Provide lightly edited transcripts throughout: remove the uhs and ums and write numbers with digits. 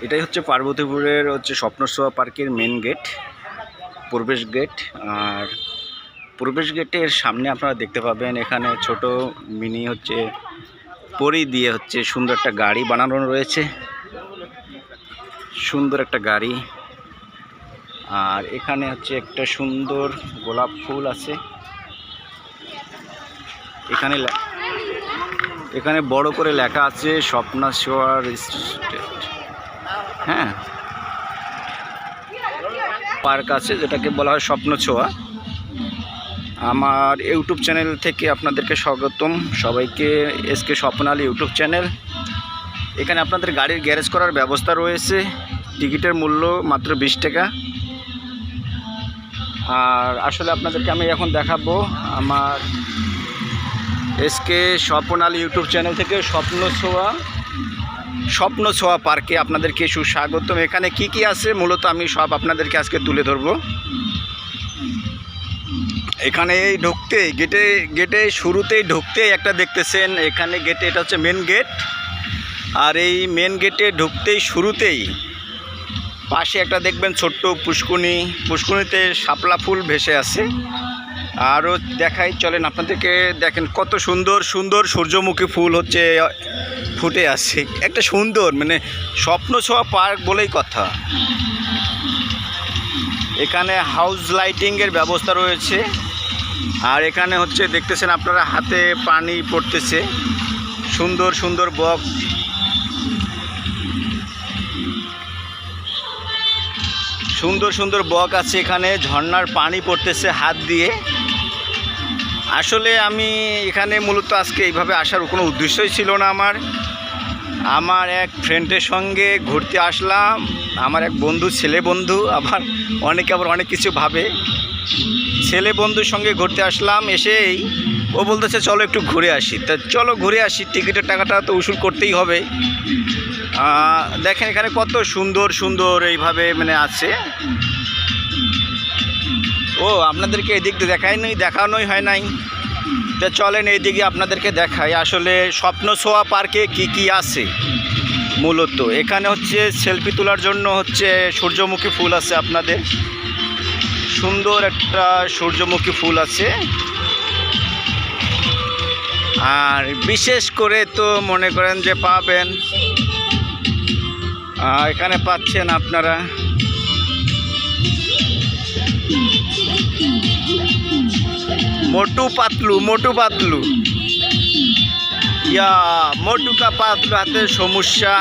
এটাই হচ্ছে পার্বতীপুরের হচ্ছে স্বপ্নসোয়া পার্কের মেন গেট, প্রবেশ গেট। আর প্রবেশ গেটের সামনে আপনারা দেখতে পাবেন এখানে ছোট মিনি হচ্ছে পরি দিয়ে হচ্ছে সুন্দর একটা গাড়ি বানানো রয়েছে, সুন্দর একটা গাড়ি। আর এখানে হচ্ছে একটা সুন্দর গোলাপ ফুল আছে। এখানে বড় করে লেখা আছে স্বপ্নসোয়া রিসোর্ট। হ্যাঁ, পার্ক আছে যেটাকে বলা হয় স্বপ্নসোয়া। আমার ইউটিউব চ্যানেল থেকে আপনাদেরকে স্বাগতম সবাইকে। SK Swapnal YouTube channel. এখানে আপনাদের গাড়ির গ্যারেজ করার ব্যবস্থা রয়েছে। টিকিটের মূল্য মাত্র 20 টাকা। আর আসলে আপনাদেরকে আমি এখন দেখাবো আমার এসকে স্বপ্নাল ইউটিউব চ্যানেল থেকে স্বপ্নসোয়া পার্কে আপনাদেরকে সুস্বাগতম। এখানে কি কি আছে মূলত আমি সব আপনাদেরকে আজকে তুলে ধরবো। এখানে এই ঢুকতেই গেটে শুরুতেই ঢুকতেই একটা দেখতেছেন এখানে গেটে, এটা হচ্ছে মেন গেট। আর এই মেন গেটে ঢুকতেই শুরুতেই পাশে একটা দেখবেন ছোট্ট পুষ্কুনিতে শাপলা ফুল ভেসে আছে। আরও দেখাই চলেন আপনাদেরকে, দেখেন কত সুন্দর সুন্দর সূর্যমুখী ফুল হচ্ছে ফুটে আছে। একটা সুন্দর মানে স্বপ্নসোয়া পার্ক বলেই কথা। এখানে হাউস লাইটিংয়ের ব্যবস্থা রয়েছে। আর এখানে হচ্ছে দেখতেছেন আপনারা হাতে পানি পড়তেছে, সুন্দর সুন্দর বক, সুন্দর সুন্দর বক আছে। এখানে ঝর্ণার পানি পড়তেছে হাত দিয়ে। আসলে আমি এখানে মূলত আজকে এইভাবে আসার কোনো উদ্দেশ্যই ছিল না আমার এক ফ্রেন্ডের সঙ্গে ঘুরতে আসলাম। আমার এক বন্ধু, ছেলে বন্ধু, আবার অনেক কিছু ভাবে। ছেলে বন্ধুর সঙ্গে ঘুরতে আসলাম, এসেই ও বলতেছে চলো একটু ঘুরে আসি। তা চলো ঘুরে আসি, টিকিটের টাকাটা তো উসুল করতেই হবে। দেখেন এখানে কত সুন্দর সুন্দর এইভাবে মানে আছে। ও আপনাদেরকে এদিক দিয়ে দেখানোই হয় নাই। তা চলেন এইদিকে আপনাদেরকে দেখাই আসলে স্বপ্নসোয়া পার্কে কি কি আছে। মূলত এখানে হচ্ছে সেলফি তোলার জন্য হচ্ছে সূর্যমুখী ফুল আছে, আপনাদের সুন্দর একটা সূর্যমুখী ফুল আছে। আর বিশেষ করে তো মনে করেন যে পাবেন, এখানে পাচ্ছেন আপনারা মোটু পাতলু মোটু কা পাতলু হাতের সমস্যা।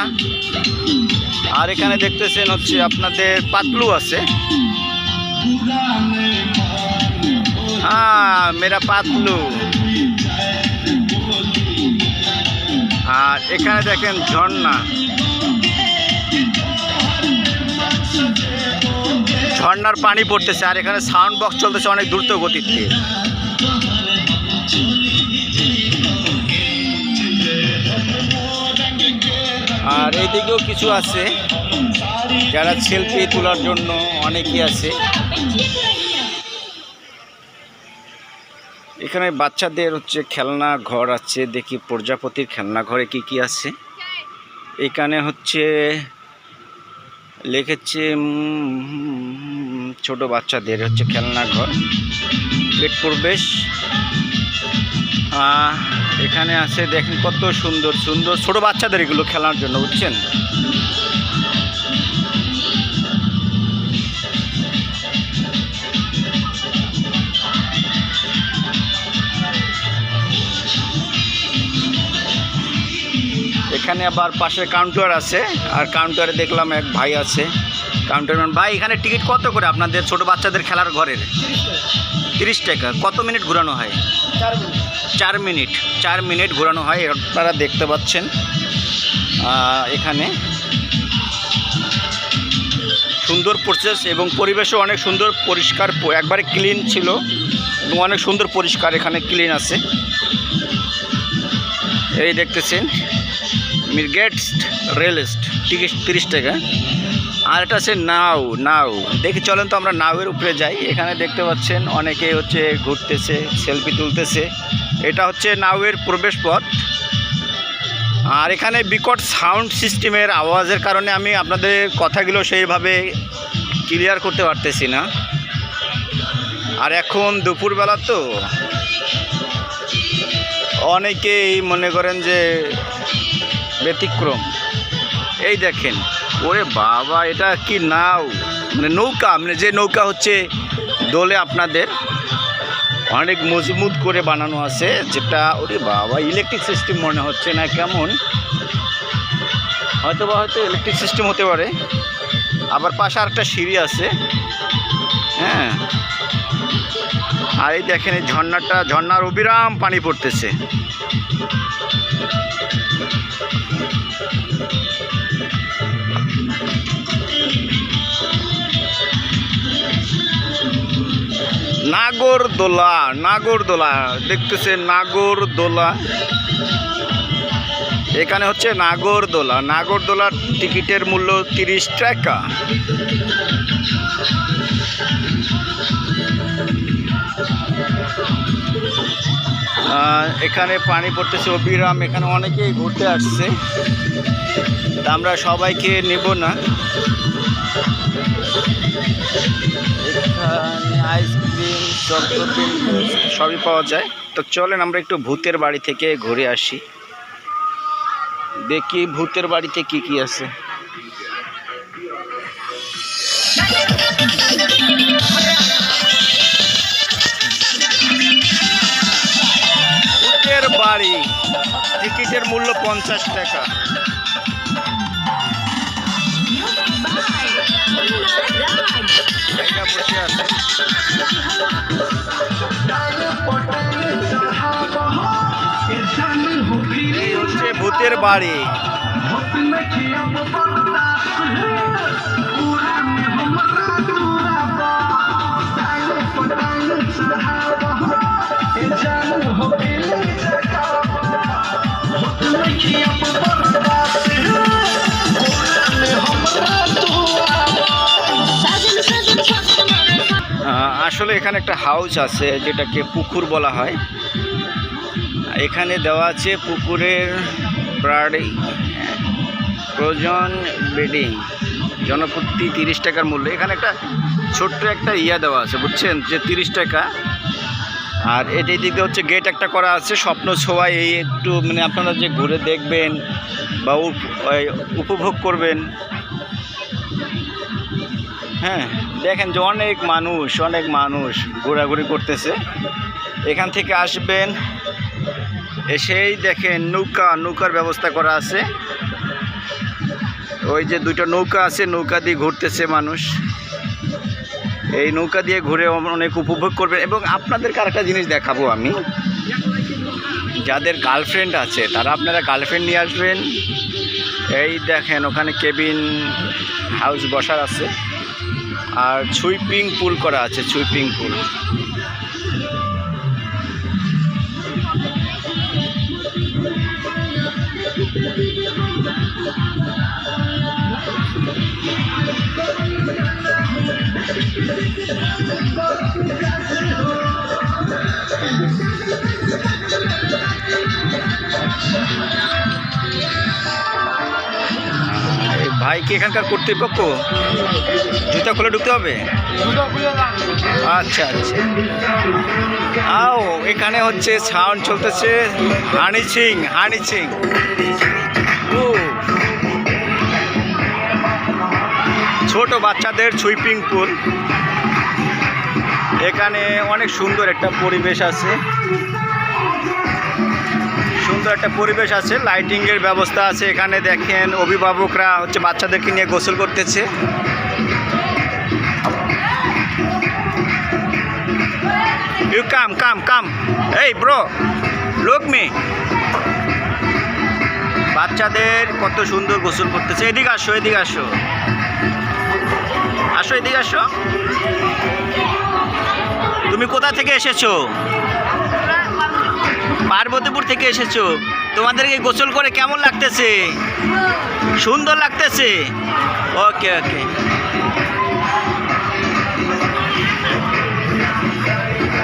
আর এখানে দেখতেছেন হচ্ছে আপনাদের পাতলু আছে। হ্যাঁ, মেরা পাতলু। আর এখানে দেখেন ঝর্ণার পানি পড়তেছে। আর এখানে সাউন্ড বক্স চলতেছে অনেক দ্রুত গতিতে। আর এইদিকেও কিছু আছে যারা সেলফি তোলার জন্য অনেকেই আছে। এখানে বাচ্চাদের হচ্ছে খেলনা ঘর আছে। দেখি প্রজাপতির খেলনা ঘরে কি কি আছে। এখানে হচ্ছে লিখেছে ছোট বাচ্চাদের হচ্ছে খেলনা ঘর, গেট প্রবেশ। এখানে আছে দেখেন কত সুন্দর সুন্দর ছোট বাচ্চাদের এগুলো খেলার জন্য, বুঝছেন। এখানে আবার পাশে কাউন্টার আছে। আর কাউন্টারে দেখলাম এক ভাই আছে, কাউন্টারম্যান। ভাই এখানে টিকিট কত করে আপনাদের ছোট বাচ্চাদের খেলার ঘরের? 30 টাকা। কত মিনিট ঘোরানো হয়? 4 মিনিট ঘোরানো হয়। আপনারা দেখতে পাচ্ছেন এখানে সুন্দর প্রসেস এবং পরিবেশও অনেক সুন্দর, পরিষ্কার, একবারে ক্লিন ছিল এবং অনেক সুন্দর পরিষ্কার। এখানে ক্লিন আছে। এই দেখতেছেন মিরগেটস রেলস্ট, টিকিট 30 টাকা। আর এটা আছে নাও। দেখি চলেন তো আমরা নাওয়ের উপরে যাই। এখানে দেখতে পাচ্ছেন অনেকে হচ্ছে ঘুরতেছে, সেলফি তুলতেছে। এটা হচ্ছে নাওয়ের প্রবেশ পথ। আর এখানে বিকট সাউন্ড সিস্টেমের আওয়াজের কারণে আমি আপনাদের কথাগুলো সেইভাবে ক্লিয়ার করতে পারতেছি না। আর এখন দুপুরবেলা তো অনেকেই মনে করেন যে ব্যতিক্রম। এই দেখেন, ওরে বাবা, এটা কি নাও, মানে নৌকা, মানে যে নৌকা হচ্ছে দোলে আপনাদের অনেক মজবুত করে বানানো আছে, যেটা ওরে বাবা ইলেকট্রিক সিস্টেম মনে হচ্ছে না, কেমন হয়তো ইলেকট্রিক সিস্টেম হতে পারে। আবার পাশে আরেকটা সিঁড়ি আছে। হ্যাঁ, আর এই দেখেন এই ঝর্ণার অবিরাম পানি পড়তেছে। নাগরদোলা দেখতেছেন, নাগরদোলা। এখানে হচ্ছে নাগরদোলার টিকিটের মূল্য 30 টাকা। এখানে পানি পড়তেছে অবিরাম। এখানে অনেকেই ঘুরতে আসছে, তা আমরা সবাইকে নেব না। এখানে আইসক্রিম, চকলেট সবই পাওয়া যায়। তো চলেন আমরা একটু ভূতের বাড়ি থেকে ঘুরে আসি, দেখি ভূতের বাড়িতে কি কি আছে। ভূতের বাড়ি টিকিটের মূল্য 50 টাকা। বসে আছে। এই হচ্ছে ভূতের বাড়ি। আসলে এখানে একটা হাউস আছে যেটাকে পুকুর বলা হয়। এখানে দেওয়া আছে পুকুরের প্রয়োজন বেডিং, জনপ্রতি 30 টাকার মূল্য। এখানে একটা ছোট্ট একটা দেওয়া আছে, বুঝছেন, যে 30 টাকা। আর এটাই দিকে হচ্ছে গেট একটা করা আছে, স্বপ্ন ছোঁয়া। এই একটু মানে আপনারা যে ঘুরে দেখবেন বা উপভোগ করবেন। হ্যাঁ, দেখেন যে অনেক মানুষ ঘোরাঘুরি করতেছে। এখান থেকে আসবেন, এসেই দেখেন নৌকার ব্যবস্থা করা আছে। ওই যে দুটো নৌকা আছে, নৌকা দিয়ে ঘুরতেছে মানুষ। এই নৌকা দিয়ে ঘুরে অনেক উপভোগ করবেন। এবং আপনাদেরকে আরেকটা জিনিস দেখাবো আমি, যাদের গার্লফ্রেন্ড আছে তারা আপনারা গার্লফ্রেন্ড নিয়ে আসবেন। এই দেখেন ওখানে কেবিন হাউস বসার আছে, আর সুইপিং পুল করা আছে, সুইপিং পুল। ভাই কি এখানকার কর্তৃপক্ষ? জুতা খুলে ঢুকতে হবে? আচ্ছা আচ্ছা। আও, এখানে হচ্ছে সাউন্ড চলতেছে, হানিচিং। ও, ছোট বাচ্চাদের সুইপিং পুল। এখানে অনেক সুন্দর একটা পরিবেশ আছে, লাইটিংয়ের ব্যবস্থা আছে। এখানে দেখেন অভিভাবকরা হচ্ছে বাচ্চাদেরকে নিয়ে গোসল করতেছে। ইউ কাম এই ব্রো, লুক মি। বাচ্চাদের কত সুন্দর গোসল করতেছে। এদিকে আসো। তুমি কোথা থেকে এসেছো? পার্বতীপুর থেকে এসেছো। তোমাদেরকে গোসল করে কেমন লাগতেছে? সুন্দর লাগতেছে? ওকে।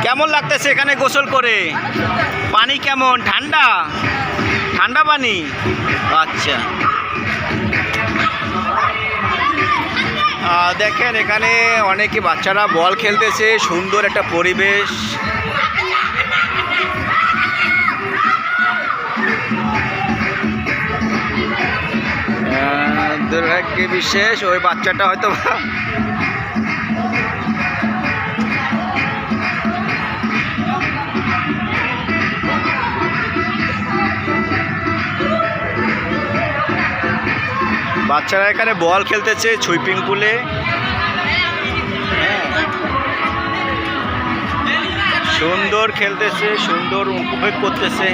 কেমন লাগতেছে এখানে গোসল করে? পানি কেমন? ঠান্ডা ঠান্ডা পানি, আচ্ছা। দেখেন এখানে অনেকে বাচ্চারা বল খেলতেছে, সুন্দর একটা পরিবেশ। দুর্ভাগ্য বিশেষ ওই বাচ্চাটা হয়তো বাচ্চারা এখানে বল খেলতেছে সুইমিং পুলে। সুন্দর খেলতেছে, সুন্দর উপভোগ করতেছে।